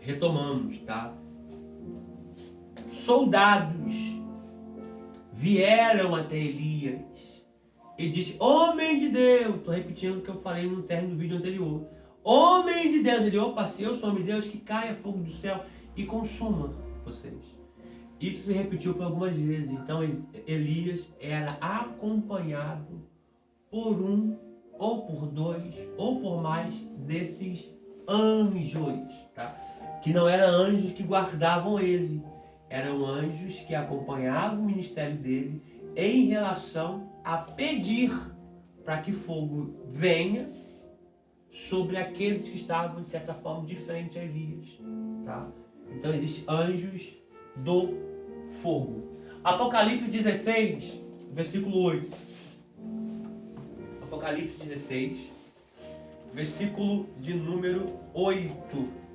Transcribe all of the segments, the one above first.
retomamos, tá? Soldados vieram até Elias e disse: homem de Deus, estou repetindo o que eu falei no término do vídeo anterior. Homem de Deus, ele, opa, se eu sou homem de Deus, que caia fogo do céu e consuma vocês. Isso se repetiu por algumas vezes. Então Elias era acompanhado por um, ou por dois, ou por mais desses anjos, tá? Que não eram anjos que guardavam ele, eram anjos que acompanhavam o ministério dele em relação a pedir para que fogo venha sobre aqueles que estavam, de certa forma, de frente a Elias, tá? Então existem anjos do fogo. Apocalipse 16, versículo 8. Apocalipse 16, versículo de número 8.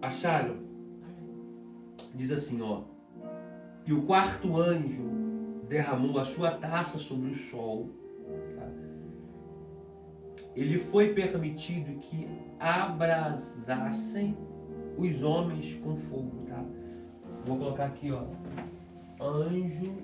Acharam? Diz assim, ó. E o quarto anjo derramou a sua taça sobre o sol. Tá? Ele foi permitido que abrasassem os homens com fogo, tá? Vou colocar aqui, ó. Anjo.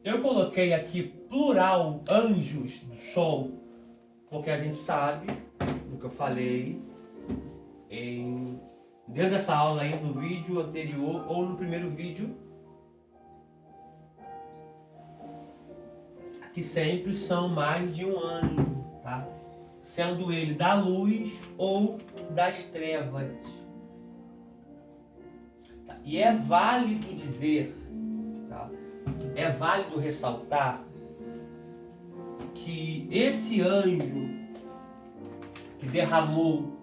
Eu coloquei aqui plural anjos do sol, porque a gente sabe, do que eu falei, dentro dessa aula aí, no vídeo anterior ou no primeiro vídeo, que sempre são mais de um anjo, tá? Sendo ele da luz ou das trevas. Tá? E é válido dizer, tá? É válido ressaltar que esse anjo que derramou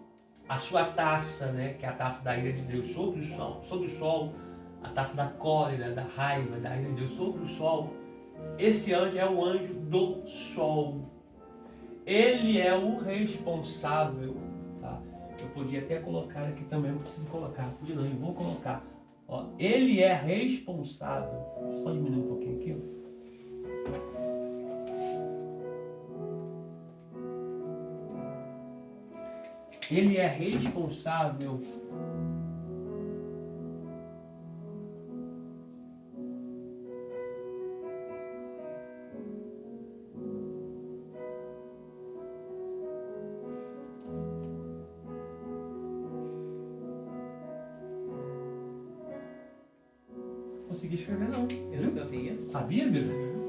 a sua taça, né, que é a taça da ira de Deus sobre o sol, a taça da cólera, da raiva, da ira de Deus sobre o sol, esse anjo é o anjo do sol. Ele é o responsável, tá? Eu podia até colocar aqui também, não preciso colocar, podia não, eu vou colocar. Ó, ele é responsável. Deixa eu só diminuir um pouquinho aqui, ó. Ele é responsável consegui escrever não. Eu sabia. Sabia, Vitor?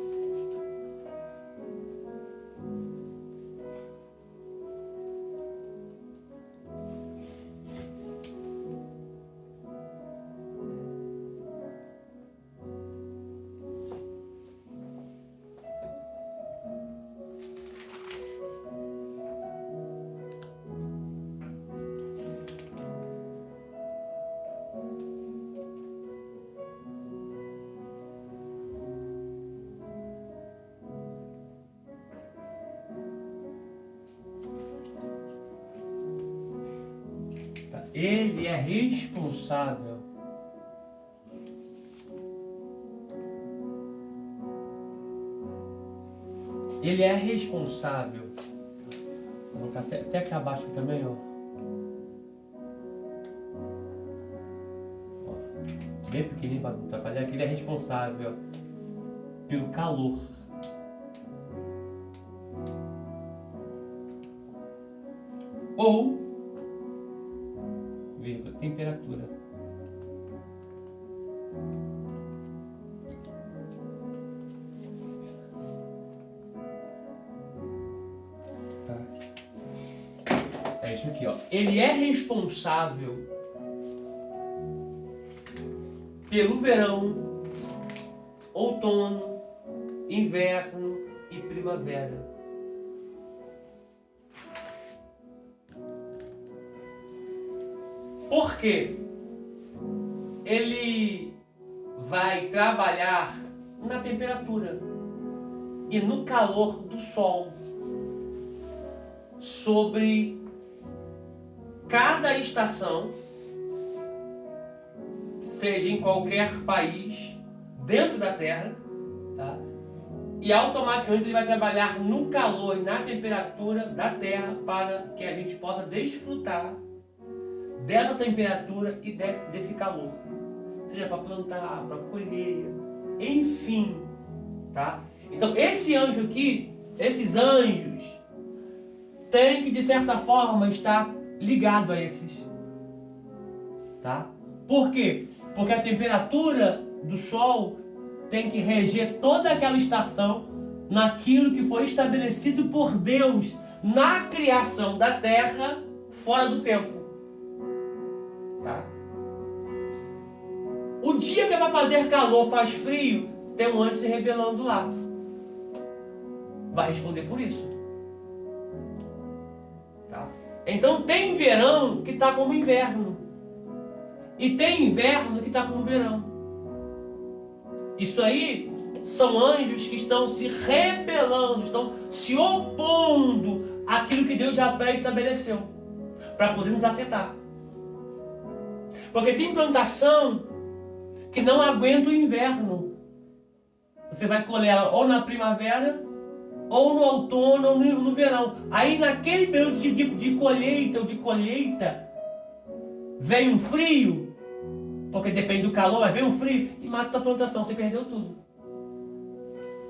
Ele é responsável Vou colocar até aqui abaixo também, ó. Bem pequenininho para não atrapalhar, que ele é responsável pelo calor. Ou temperatura. Tá. É isso aqui, ó. Ele é responsável pelo verão, outono, inverno e primavera. Por quê? Ele vai trabalhar na temperatura e no calor do sol sobre cada estação, seja em qualquer país dentro da Terra, tá? E automaticamente ele vai trabalhar no calor e na temperatura da Terra para que a gente possa desfrutar dessa temperatura e desse calor, seja para plantar, para colher, enfim, tá? Então esse anjo aqui, esses anjos, tem que de certa forma estar ligado a esses, tá? Por quê? Porque a temperatura do sol tem que reger toda aquela estação naquilo que foi estabelecido por Deus na criação da Terra fora do tempo, tá? O dia que vai fazer calor, faz frio, tem um anjo se rebelando lá. Vai responder por isso. Tá? Então tem verão que está como inverno. E tem inverno que está como verão. Isso aí são anjos que estão se rebelando, estão se opondo àquilo que Deus já pré-estabeleceu, para poder nos afetar. Porque tem plantação que não aguenta o inverno. Você vai colher ela ou na primavera, ou no outono, ou no verão. Aí naquele período de colheita ou de colheita, vem um frio, porque depende do calor, mas vem um frio e mata a plantação, você perdeu tudo.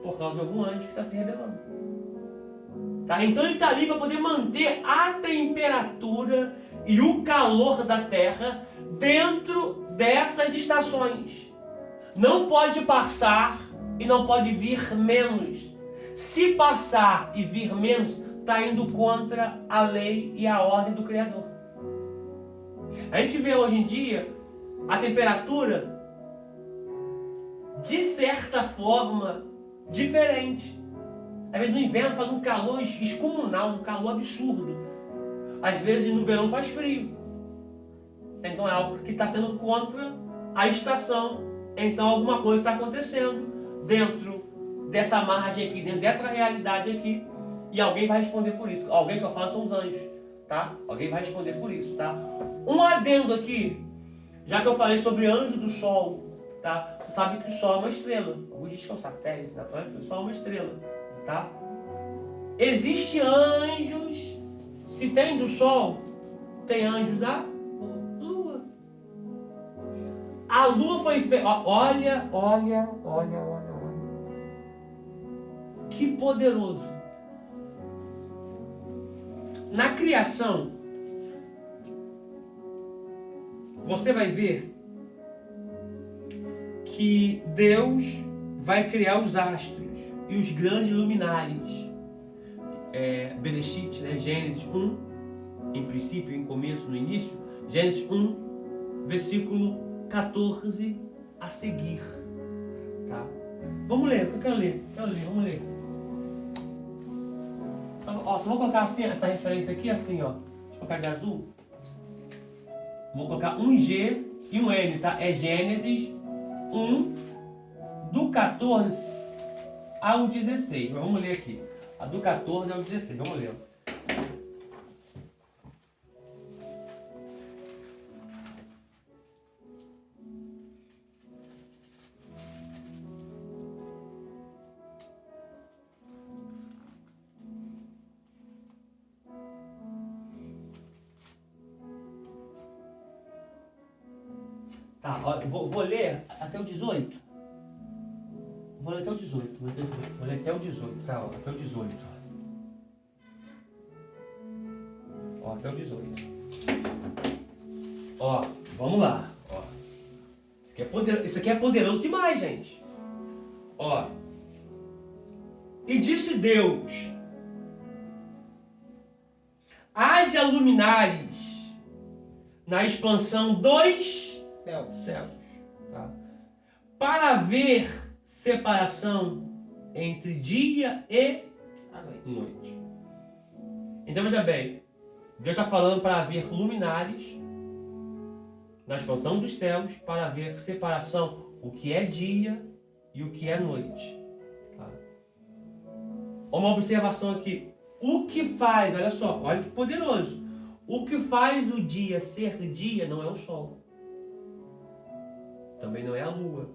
Por causa de algum anjo que está se rebelando. Tá? Então ele está ali para poder manter a temperatura e o calor da terra dentro dessas estações. Não pode passar e não pode vir menos. Se passar e vir menos, está indo contra a lei e a ordem do Criador. A gente vê hoje em dia a temperatura, de certa forma, diferente. Às vezes no inverno faz um calor descomunal, um calor absurdo. Às vezes no verão faz frio. Então é algo que está sendo contra a estação. Então alguma coisa está acontecendo dentro dessa margem aqui, dentro dessa realidade aqui. E alguém vai responder por isso. Alguém que eu falo são os anjos, tá? Alguém vai responder por isso, tá? Um adendo aqui, já que eu falei sobre anjo do sol, tá? Você sabe que o sol é uma estrela. Alguns dizem que é um satélite, naturalmente, o sol é uma estrela, tá? Existem anjos, se tem do sol, tem anjos da lua. A lua foi feita, olha. Que poderoso. Na criação, você vai ver que Deus vai criar os astros e os grandes luminares. Bereshit, né? Gênesis 1, em princípio, em começo, no início. Gênesis 1, versículo 14 a seguir. Tá? Vamos ler, eu quero ler, vamos ler. Ó, só vou colocar assim, essa referência aqui, assim, ó. Deixa eu colocar de azul. Vou colocar um G e um N, tá? É Gênesis 1, do 14 ao 16. Vamos ler aqui. A do 14 ao 16, vamos ler. Tá, ó, vou ler até o 18. Vou ler até o 18. Vou ler até o 18, tá? Ó, até o 18. Ó, até o 18. Ó, vamos lá. Ó. Isso aqui é poderoso demais, gente. Ó. E disse Deus: haja luminares na expansão dos céus, tá? Para haver separação entre dia e noite. Então veja bem, Deus está falando para haver luminares na expansão dos céus para haver separação, o que é dia e o que é noite. Tá? Uma observação aqui. O que faz, olha só, olha que poderoso. O que faz o dia ser dia não é o sol. Também não é a lua.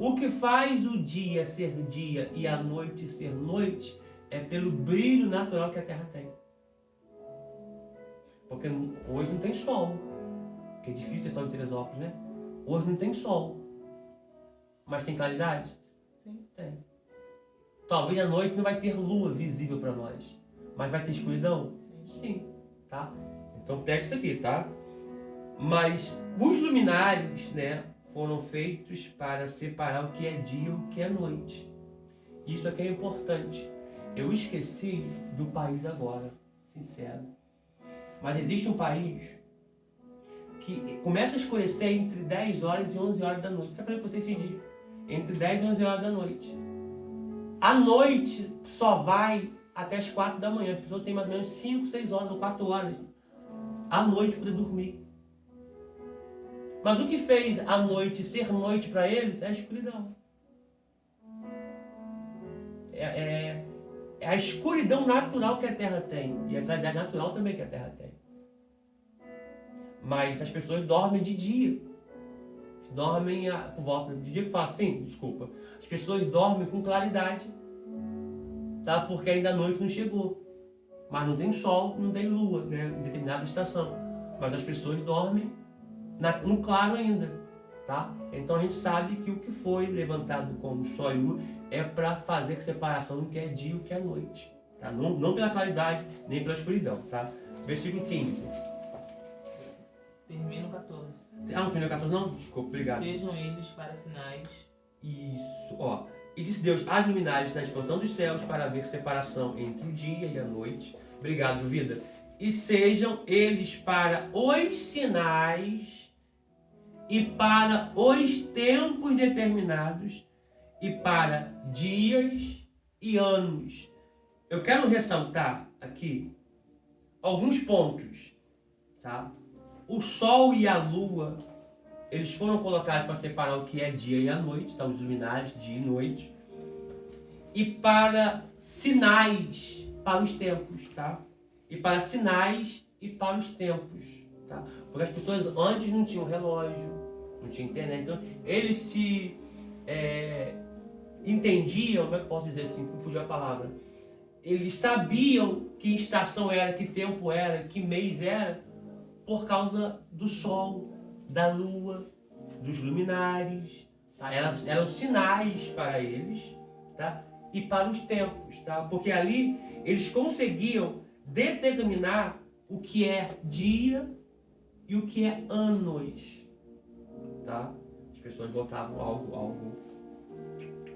O que faz o dia ser dia e a noite ser noite é pelo brilho natural que a Terra tem. Porque hoje não tem sol. Que é difícil ter sol em Teresópolis, né? Hoje não tem sol. Mas tem claridade? Sim, tem. Talvez à noite não vai ter lua visível para nós. Mas vai ter escuridão? Sim. Tá? Então pega isso aqui, tá? Mas os luminares, né, foram feitos para separar o que é dia e o que é noite. Isso aqui é importante. Eu esqueci do país agora, sincero. Mas existe um país que começa a escurecer entre 10 horas e 11 horas da noite. Eu falei para vocês esse dia. Entre 10 e 11 horas da noite. A noite só vai até as 4 da manhã. As pessoas têm mais ou menos 5, 6 horas ou 4 horas à noite para poder dormir. Mas o que fez a noite ser noite para eles é a escuridão. É a escuridão natural que a Terra tem. E a claridade natural também que a Terra tem. Mas as pessoas dormem de dia. Dormem por volta de dia que fala assim, desculpa. As pessoas dormem com claridade. Tá? Porque ainda a noite não chegou. Mas não tem sol, não tem lua, né? Em determinada estação. Mas as pessoas dormem no claro ainda. Tá? Então a gente sabe que o que foi levantado como sol e lua é para fazer a separação do que é dia e o que é noite. Tá? Não pela claridade, nem pela escuridão. Tá? Versículo 15. Termina o 14. Não termina o 14 não? Desculpa, obrigado. Sejam eles para sinais. Isso, ó. E disse Deus, as luminares na expansão dos céus para haver separação entre o dia e a noite. Obrigado, vida. E sejam eles para os sinais e para os tempos determinados e para dias e anos. Eu quero ressaltar aqui alguns pontos, tá? O sol e a lua, eles foram colocados para separar o que é dia e a noite, tá? Os luminares, dia e noite. E para sinais, para os tempos, tá? E para sinais e para os tempos, tá? Porque as pessoas antes não tinham relógio, não tinha internet, então eles se entendiam, como é que eu posso dizer assim, que fugiu a palavra? Eles sabiam que estação era, que tempo era, que mês era, por causa do sol, da lua, dos luminares, tá? Eram sinais para eles, tá? E para os tempos, tá? Porque ali eles conseguiam determinar o que é dia e o que é anos, tá? As pessoas botavam algo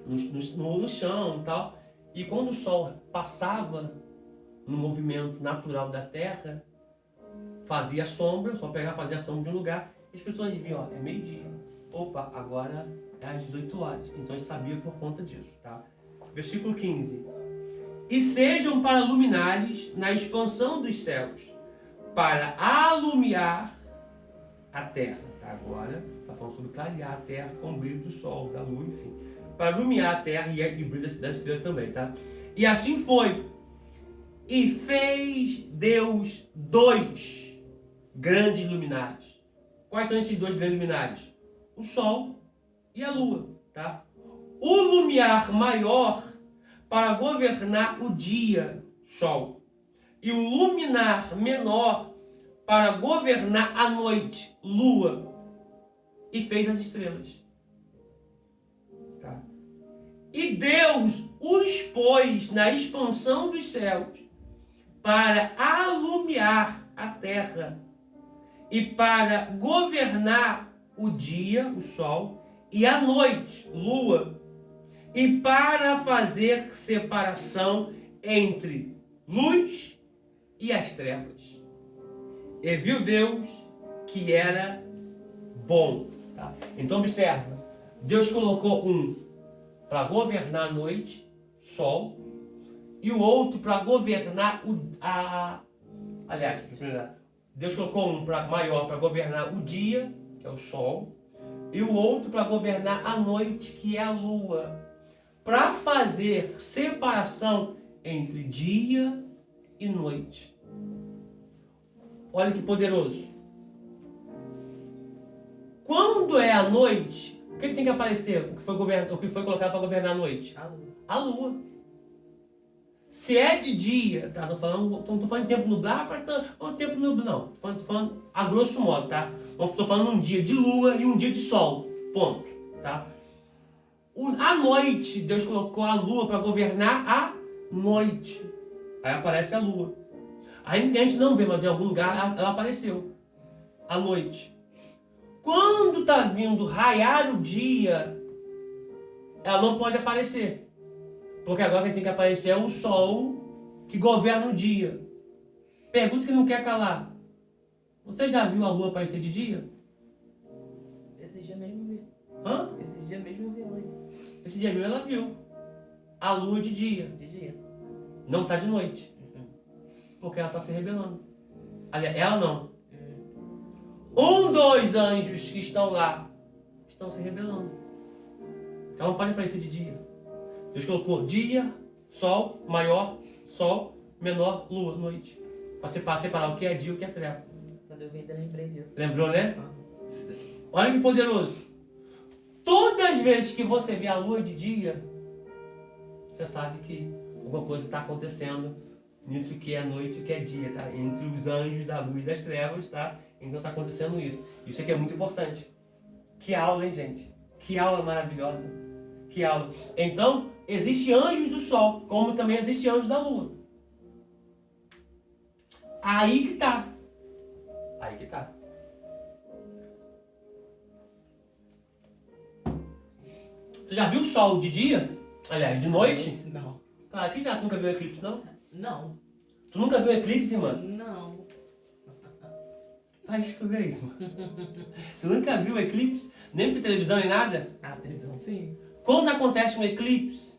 no chão, tal, e quando o sol passava no movimento natural da Terra, fazia sombra, só pegava, fazia sombra de um lugar, e as pessoas viam, ó, é meio-dia. Opa, agora é às 18 horas. Então eles sabiam por conta disso, tá? Versículo 15. E sejam para luminares na expansão dos céus, para alumiar a terra. Tá? Agora está falando sobre clarear a terra com o brilho do sol, da lua, enfim. Para iluminar a terra e o brilho das estrelas também, tá? E assim foi. E fez Deus 2 grandes luminares. Quais são esses 2 grandes luminares? O sol e a lua, tá? O lumiar maior para governar o dia, sol. E o luminar menor para governar a noite, lua. E fez as estrelas. Tá? E Deus os pôs na expansão dos céus para alumiar a terra e para governar o dia, o sol, e a noite, lua, e para fazer separação entre luz e as trevas. E viu Deus que era bom. Tá? Então observa, Deus colocou um para governar a noite, sol, e o outro para governar Deus colocou um maior para governar o dia, que é o sol, e o outro para governar a noite, que é a lua, para fazer separação entre dia e noite. Olha que poderoso. Quando é a noite, o que tem que aparecer? O que foi colocado para governar a noite? A lua. A lua. Se é de dia, tá? Não tô falando em tempo nublado, ou tempo nublado, não. Tô falando a grosso modo, tá? Estou falando um dia de lua e um dia de sol. Ponto. Tá? À noite, Deus colocou a lua para governar a noite. Aí aparece a lua. Aí a gente não vê, mas em algum lugar ela apareceu. À noite. Quando está vindo raiar o dia, ela não pode aparecer. Porque agora quem tem que aparecer é o sol que governa o dia. Pergunta que não quer calar. Você já viu a lua aparecer de dia? Esse dia mesmo vi. Hã? Esse dia mesmo vi ela. Esse dia mesmo ela viu. A lua de dia. De dia. Não está de noite. Porque ela está se rebelando. Aliás, ela não. Dois anjos que estão lá estão se rebelando. Ela não pode aparecer de dia. Deus colocou dia, sol, maior, sol, menor, lua, noite. Para separar o que é dia e o que é treva. Quando eu vi, eu lembrei disso. Lembrou, né? Olha que poderoso. Todas as vezes que você vê a lua de dia, você sabe que alguma coisa está acontecendo nisso que é noite e que é dia, tá? Entre os anjos da luz e das trevas, tá? Então está acontecendo isso. Isso aqui é muito importante. Que aula, hein, gente? Que aula maravilhosa. Que aula. Então, existe anjos do sol, como também existe anjos da lua. Aí que tá. Aí que tá. Você já viu o sol de dia? Aliás, de noite? Não. Claro que já. Tu nunca viu eclipse, não? Não. Tu nunca viu eclipse, mano? Não. Faz isso mesmo. Tu nunca viu eclipse? Nem por televisão nem nada? Ah, televisão sim. Quando acontece um eclipse,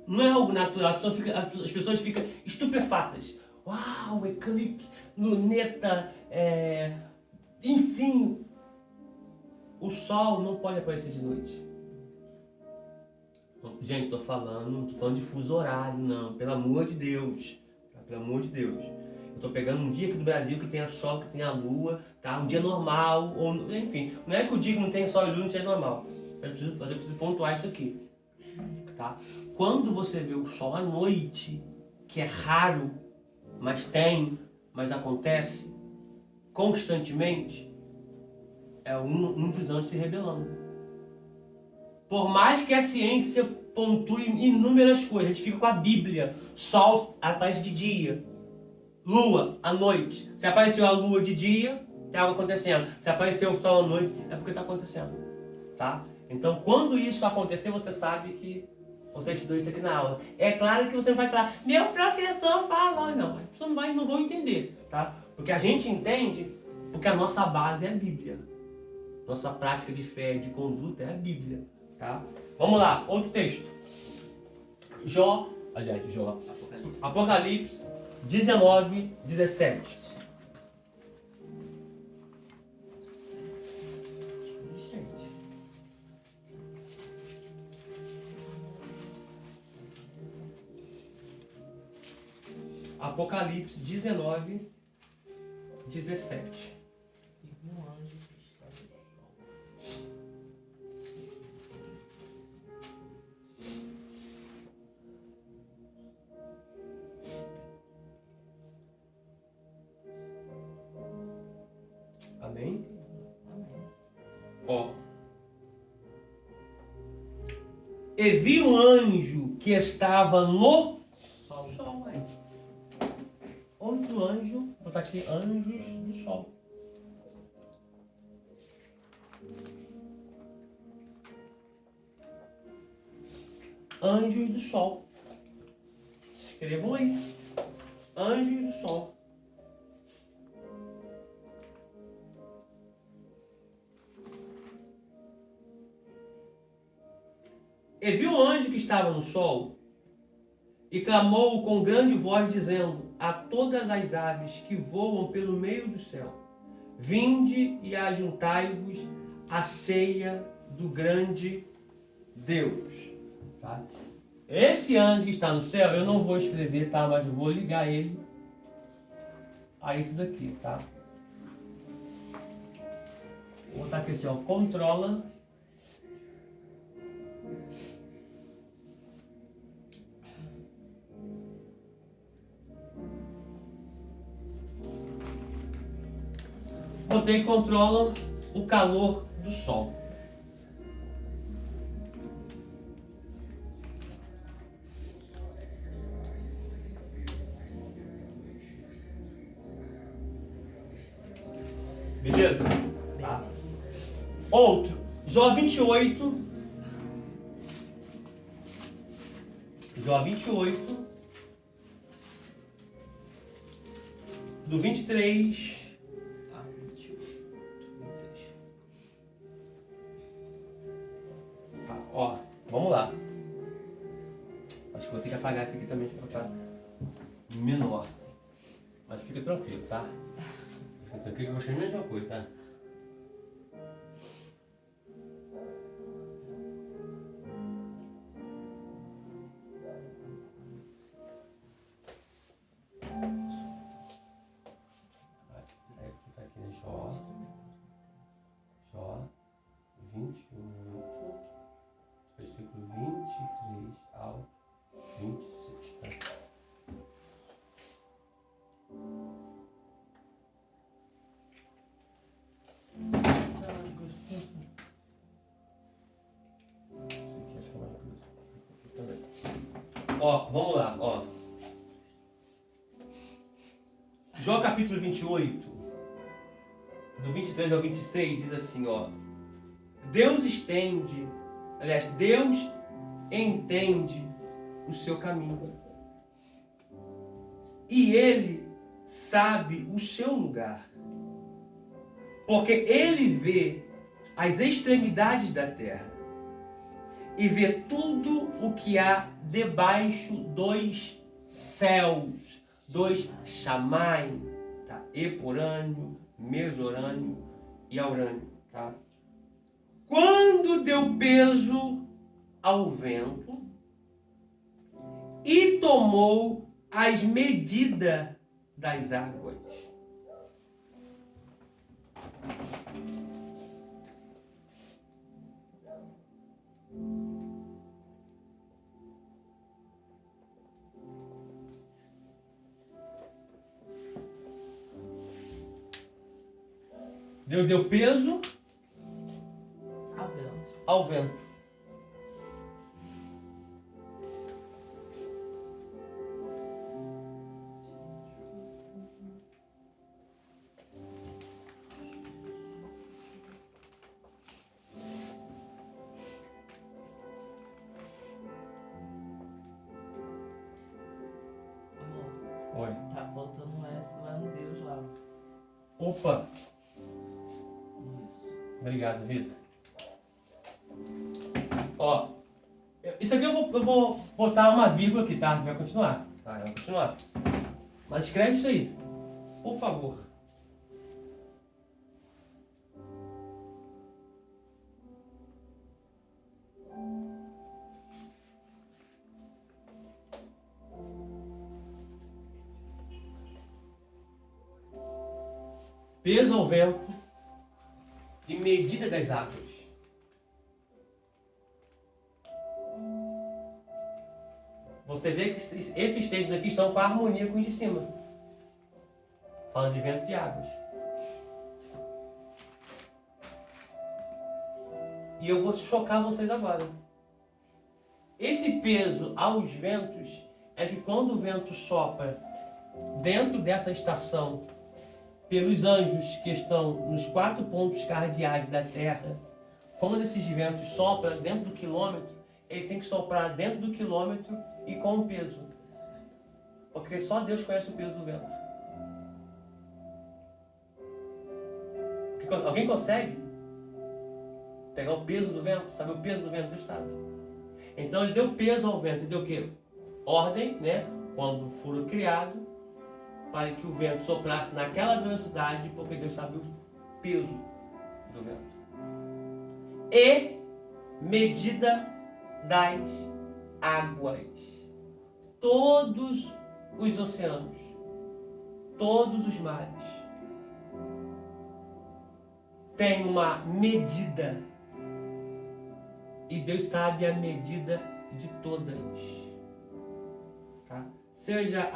não é algo natural. As pessoas ficam estupefatas. Uau, eclipse, luneta, enfim. O sol não pode aparecer de noite. Gente, não tô falando de fuso horário, não. Pelo amor de Deus. Tá? Pelo amor de Deus. Eu tô pegando um dia aqui do Brasil que tenha sol, que tenha lua, tá? Um dia normal, ou enfim. Não é que o dia que não tem sol e lua não seja normal. Eu preciso pontuar isso aqui. Tá? Quando você vê o sol à noite, que é raro, mas acontece constantemente, é um dos anjos se rebelando. Por mais que a ciência pontue inúmeras coisas, a gente fica com a Bíblia. Sol aparece de dia, lua à noite. Se apareceu a lua de dia, tem algo acontecendo. Se apareceu o sol à noite, é porque está acontecendo. Tá? Então, quando isso acontecer, você sabe que você estudou isso aqui na aula. É claro que você não vai falar, meu professor falou. Não, as pessoas não vão entender. Tá? Porque a gente entende porque a nossa base é a Bíblia. Nossa prática de fé, de conduta é a Bíblia. Tá? Vamos lá, outro texto. Jó. Apocalipse 19, 17. Apocalipse 19, 17. Amém? Ó. E vi um anjo que estava no sol. Outro anjo, vou botar aqui anjos do sol. Anjos do sol. Escrevam aí. Anjos do sol. E viu o anjo que estava no sol e clamou com grande voz, dizendo: a todas as aves que voam pelo meio do céu: vinde e ajuntai-vos à ceia do grande Deus. Tá? Esse anjo que está no céu, eu não vou escrever, tá? Mas eu vou ligar ele a esses aqui, tá? Vou botar aqui assim, ó, controla. Botei controla o calor do sol. Beleza? Tá. Outro, Jó 28. Jó 28. Do 23. Ah, 26. Tá, ó, vamos lá. Acho que vou ter que apagar esse aqui também para botar menor. Mas fica tranquilo, tá? Fica tranquilo que eu vou escrever a mesma coisa, tá? Tá aqui no Jó 28, versículo 23 ao 26, tá? Ó, vamos lá, ó. Jó capítulo 28, do 23 ao 26, diz assim, ó. Deus entende o seu caminho. E Ele sabe o seu lugar. Porque Ele vê as extremidades da terra. E vê tudo o que há debaixo dos céus. Dos Chamai, tá? Eporâneo, Mesorâneo e Aurâneo, tá? Quando deu peso ao vento e tomou as medidas das águas. Deus deu peso ao vento. Amor, Oi. tá faltando um S lá no Deus lá. Opa! Isso. Obrigado, Vitor. Ó, isso aqui eu vou botar uma vírgula aqui, tá? A gente vai continuar. Tá, vai continuar. Mas escreve isso aí, por favor. Peso ao vento e medida das águas. Você vê que esses textos aqui estão com a harmonia com os de cima. Falando de vento e de águas. E eu vou chocar vocês agora. Esse peso aos ventos é que quando o vento sopra dentro dessa estação, pelos anjos que estão nos 4 pontos cardeais da Terra, quando esses ventos sopram dentro do quilômetro, ele tem que soprar dentro do quilômetro e com o peso. Porque só Deus conhece o peso do vento. Alguém consegue pegar o peso do vento? Sabe o peso do vento? Deus sabe. Então ele deu peso ao vento. Ele deu o quê? Ordem, né? Quando foram criados. para que o vento soprasse naquela velocidade, porque Deus sabe o peso do vento. E medida das águas. Todos os oceanos, todos os mares têm uma medida. E Deus sabe a medida de todas. Tá? Seja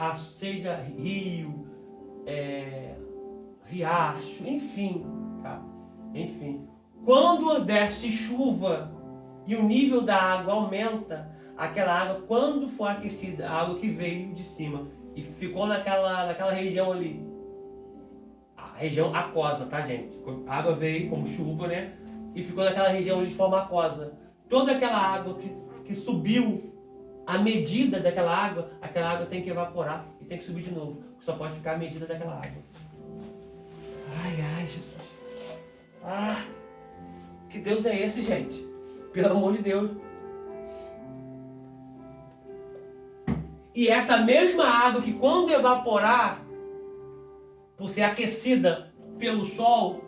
rio, riacho, enfim. Tá? Enfim. Quando desce chuva e o nível da água aumenta, aquela água, quando for aquecida, a água que veio de cima e ficou naquela região ali, a região aquosa, tá, gente? A água veio como chuva, né? E ficou naquela região ali de forma aquosa. Toda aquela água que subiu, a medida daquela água tem que evaporar e tem que subir de novo. Só pode ficar a medida daquela água. Ai, Jesus. Que Deus é esse, gente? Pelo amor de Deus. E essa mesma água que quando evaporar, por ser aquecida pelo sol,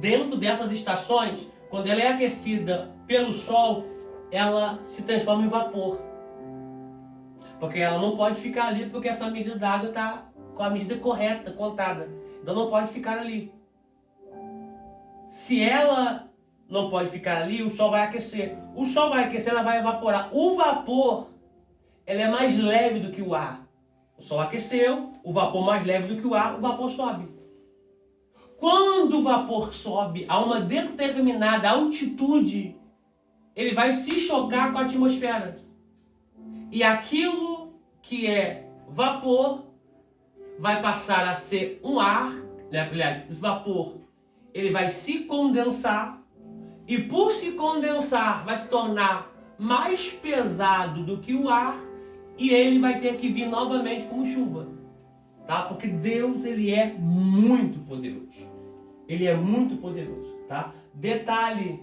dentro dessas estações, quando ela é aquecida pelo sol, ela se transforma em vapor. Porque ela não pode ficar ali, porque essa medida da água está com a medida correta, contada. Então não pode ficar ali. Se ela não pode ficar ali, o sol vai aquecer. O sol vai aquecer, ela vai evaporar. O vapor, ela é mais leve do que o ar. O sol aqueceu, o vapor mais leve do que o ar, o vapor sobe. Quando o vapor sobe a uma determinada altitude, ele vai se chocar com a atmosfera. E aquilo que é vapor vai passar a ser um ar, né? O vapor, ele vai se condensar, e por se condensar vai se tornar mais pesado do que o ar, e ele vai ter que vir novamente como chuva, tá? Porque Deus, ele é muito poderoso. Ele é muito poderoso, tá? Detalhe,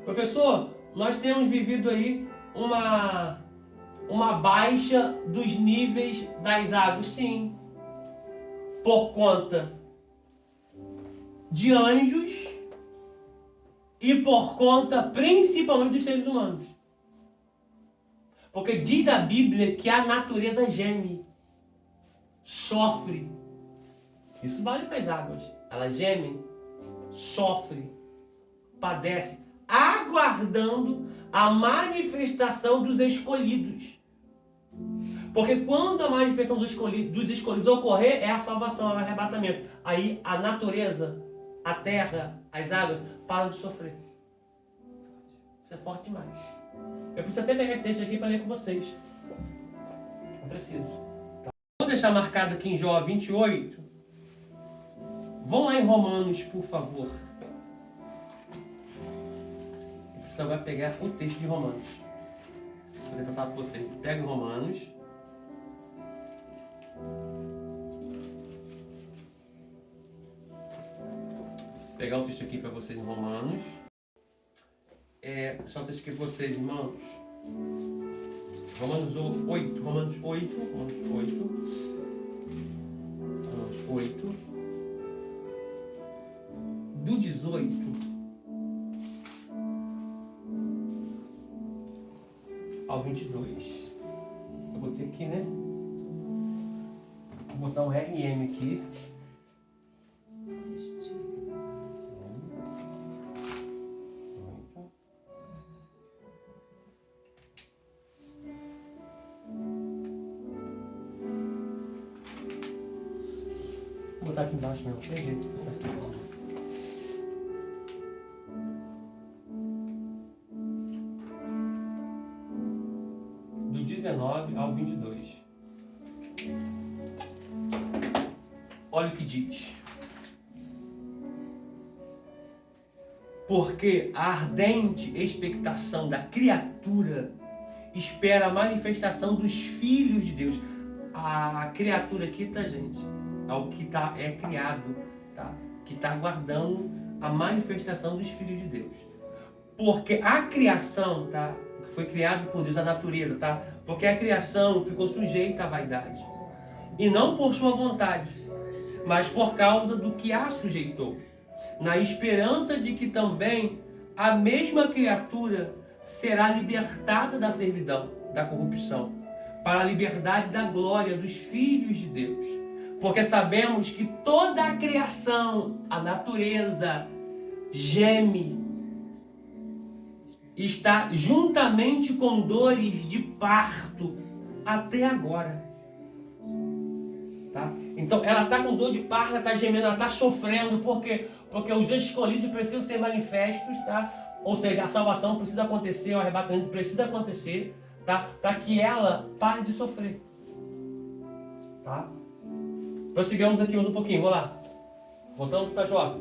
professor, nós temos vivido aí uma baixa dos níveis das águas, sim, por conta de anjos e por conta principalmente dos seres humanos. Porque diz a Bíblia que a natureza geme, sofre. Isso vale para as águas. Ela geme, sofre, padece, aguardando a manifestação dos escolhidos. Porque quando a manifestação dos escolhidos ocorrer, é a salvação, é o arrebatamento. Aí a natureza, a terra, as águas param de sofrer. Isso é forte demais. Eu preciso até pegar esse texto aqui para ler com vocês. Eu preciso. Tá? Vou deixar marcado aqui em Jó 28. Vão lá em Romanos, por favor. Eu preciso agora pegar o texto de Romanos. Vou poder passar para vocês. Pega Romanos. Vou pegar o texto aqui para vocês em Romanos. Só o texto aqui para vocês, irmãos. Romanos 8. Romanos 8. Do 18 ao 22. Eu botei aqui, né? Vou botar um RM aqui. Vou botar aqui embaixo mesmo, tem jeito. Do 19 ao 22. Olha o que diz. Porque a ardente expectação da criatura espera a manifestação dos filhos de Deus. A criatura aqui, tá, gente? É o que é criado, tá? Que está aguardando a manifestação dos filhos de Deus. Porque a criação, tá? Que foi criado por Deus, a natureza, tá? Porque a criação ficou sujeita à vaidade. e não por sua vontade, mas por causa do que a sujeitou, na esperança de que também a mesma criatura será libertada da servidão, da corrupção, para a liberdade da glória dos filhos de Deus. Porque sabemos que toda a criação, a natureza, geme, está juntamente com dores de parto até agora. Tá? Então ela está com dor de parto, ela está gemendo, ela está sofrendo, porque os escolhidos precisam ser manifestos, tá? Ou seja, a salvação precisa acontecer, o arrebatamento precisa acontecer, tá? Para que ela pare de sofrer. Tá? Prossigamos aqui mais um pouquinho, vou lá. Voltamos para Jó.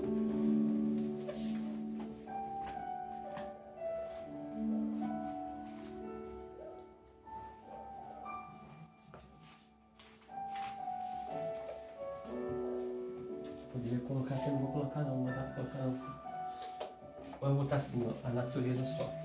Poderia colocar aqui, não vou colocar não, não dá para colocar não. Ou eu vou botar assim, ó, a natureza sofre.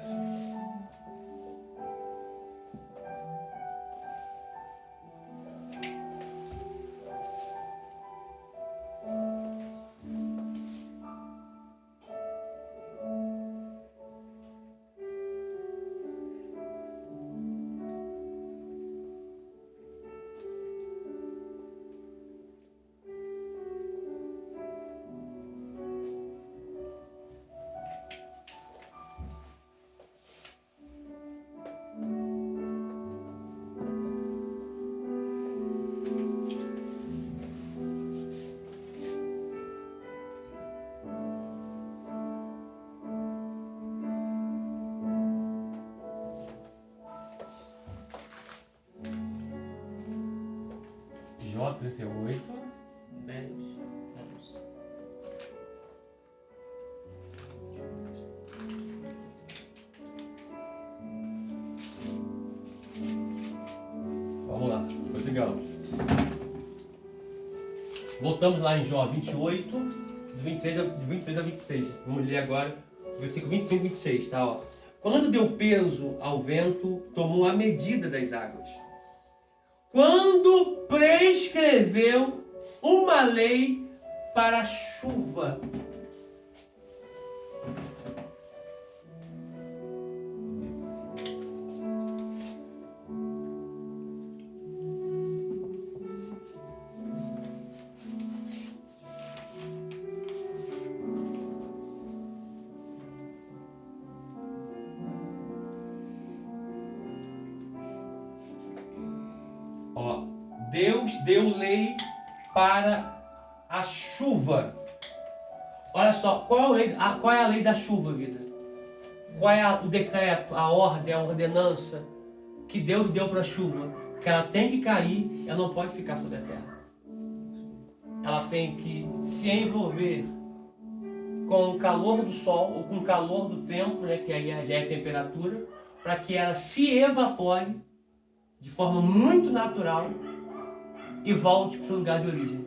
Jó 38, 10, 11. Vamos lá, prossigamos. Voltamos lá em Jó 28, de 26 a 26. Vamos ler agora o versículo 25 e 26, tá? Ó. Quando deu peso ao vento, tomou a medida das águas. Quando prescreveu uma lei para a chuva. Ó, Deus deu lei para a chuva. Olha só, qual é a lei da chuva, vida? Qual é o decreto, a ordem, a ordenança que Deus deu para a chuva? Que ela tem que cair, ela não pode ficar sobre a terra. Ela tem que se envolver com o calor do sol ou com o calor do tempo, né, que aí já é a temperatura, para que ela se evapore de forma muito natural e volte para o seu lugar de origem.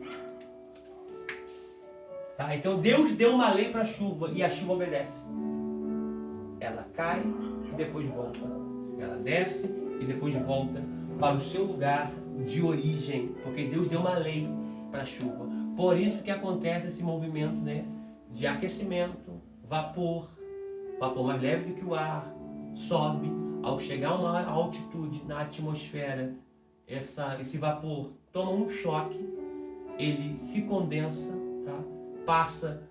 Tá? Então Deus deu uma lei para a chuva e a chuva obedece. Ela cai e depois volta. Ela desce e depois volta para o seu lugar de origem, porque Deus deu uma lei para a chuva. Por isso que acontece esse movimento, né, de aquecimento, vapor mais leve do que o ar, sobe. Ao chegar a uma altitude na atmosfera, esse vapor toma um choque, ele se condensa, tá? Passa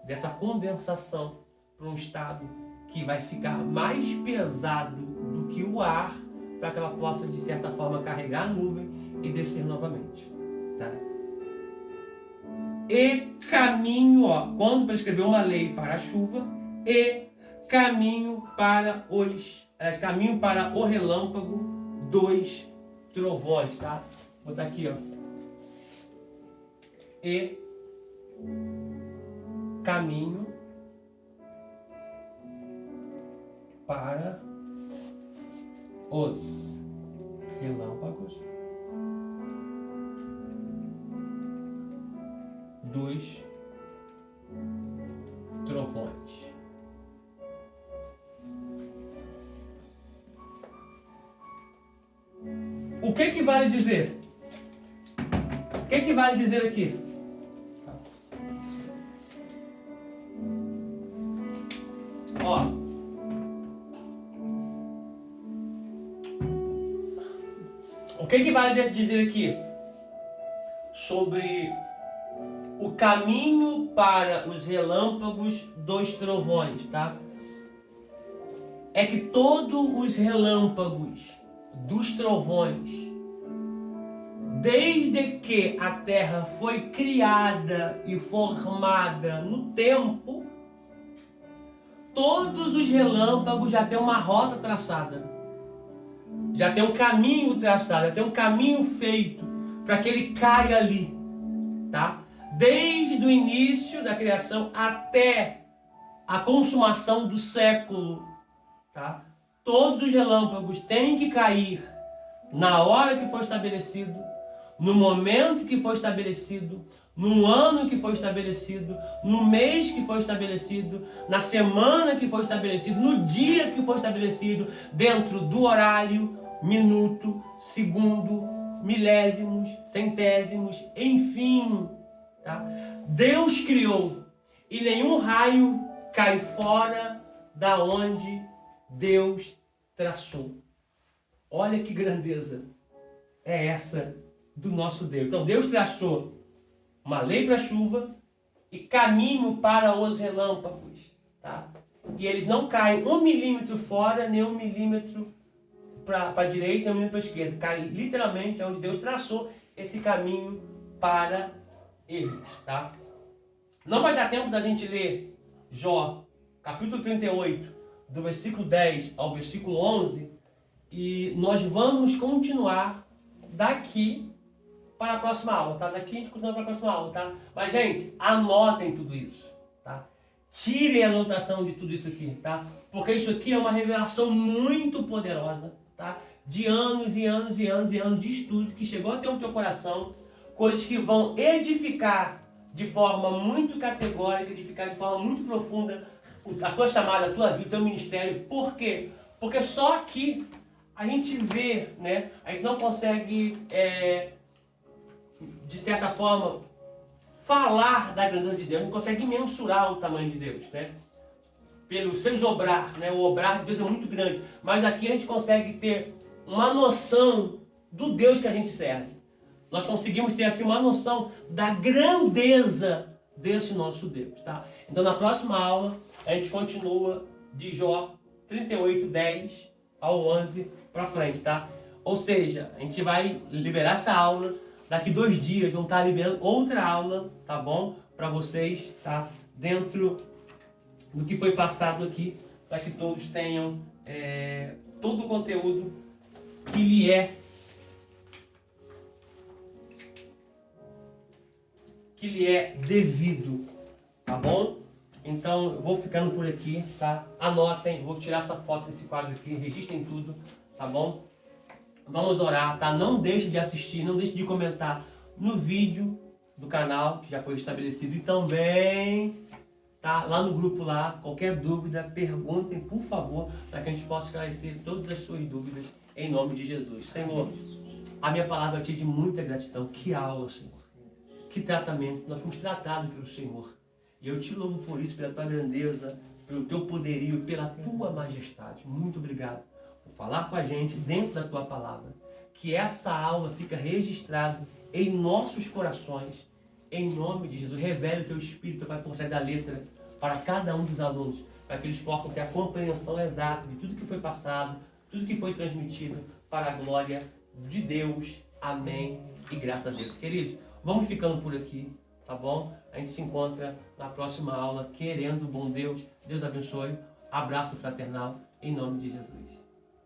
dessa condensação para um estado que vai ficar mais pesado do que o ar, para que ela possa, de certa forma, carregar a nuvem e descer novamente. Tá? E caminho, ó, quando prescreveu uma lei para a chuva, e caminho para o relâmpago, 2 trovões, tá? Vou botar aqui, ó. E caminho para os relâmpagos, 2 trovões. O que vale dizer? O que vale dizer aqui? Ó. O que vale dizer aqui? Sobre o caminho para os relâmpagos dos trovões, tá? É que todos os relâmpagos dos trovões, desde que a terra foi criada e formada no tempo, todos os relâmpagos já têm uma rota traçada, já tem um caminho traçado, já tem um caminho feito para que ele caia ali, tá? Desde o início da criação até a consumação do século, tá? Todos os relâmpagos têm que cair na hora que for estabelecido, no momento que for estabelecido, no ano que for estabelecido, no mês que for estabelecido, na semana que for estabelecido, no dia que for estabelecido, dentro do horário, minuto, segundo, milésimos, centésimos, enfim, tá? Deus criou e nenhum raio cai fora da onde Deus traçou. Olha que grandeza é essa do nosso Deus. Então Deus traçou uma lei para a chuva e caminho para os relâmpagos, tá? E eles não caem 1 milímetro fora, nem 1 milímetro para a direita, nem 1 milímetro para a esquerda. Cai literalmente onde Deus traçou esse caminho para eles, tá? Não vai dar tempo da gente ler Jó, capítulo 38, do versículo 10 ao versículo 11, e nós vamos continuar daqui para a próxima aula, tá? Daqui a gente continua para a próxima aula, tá? Mas, gente, anotem tudo isso, tá? Tirem a anotação de tudo isso aqui, tá? Porque isso aqui é uma revelação muito poderosa, tá? De anos e anos e anos e anos de estudo que chegou até o teu coração, coisas que vão edificar de forma muito categórica, edificar de forma muito profunda a tua chamada, a tua vida, o teu ministério. Por quê? Porque só aqui a gente vê, né? A gente não consegue, de certa forma, falar da grandeza de Deus, não consegue mensurar o tamanho de Deus, né? Pelo seus obrar, né? O obrar de Deus é muito grande, mas aqui a gente consegue ter uma noção do Deus que a gente serve. Nós conseguimos ter aqui uma noção da grandeza desse nosso Deus, tá? Então na próxima aula a gente continua de Jó 38, 10 ao 11 para frente, tá? Ou seja, a gente vai liberar essa aula, daqui 2 dias vão estar liberando outra aula, tá bom? Para vocês, tá? Dentro do que foi passado aqui, para que todos tenham todo o conteúdo que lhe é devido, tá bom? Então eu vou ficando por aqui, tá? Anotem, vou tirar essa foto desse quadro aqui, registrem tudo, tá bom? Vamos orar, tá? Não deixe de assistir, não deixe de comentar no vídeo do canal que já foi estabelecido e também, tá? Lá no grupo lá, qualquer dúvida, perguntem, por favor, para que a gente possa esclarecer todas as suas dúvidas em nome de Jesus. Senhor, a minha palavra aqui é de muita gratidão. Que aula, Senhor. Que tratamento. Nós fomos tratados pelo Senhor. E eu te louvo por isso, pela tua grandeza, pelo teu poderio, pela tua majestade. Muito obrigado por falar com a gente dentro da tua palavra. Que essa aula fica registrada em nossos corações. Em nome de Jesus. Revele o teu Espírito, Pai, por trás da letra para cada um dos alunos, para que eles possam ter a compreensão exata de tudo que foi passado, tudo que foi transmitido para a glória de Deus. Amém. E graças a Deus. Queridos, vamos ficando por aqui, tá bom? A gente se encontra na próxima aula, querendo o bom Deus. Deus abençoe. Abraço fraternal, em nome de Jesus.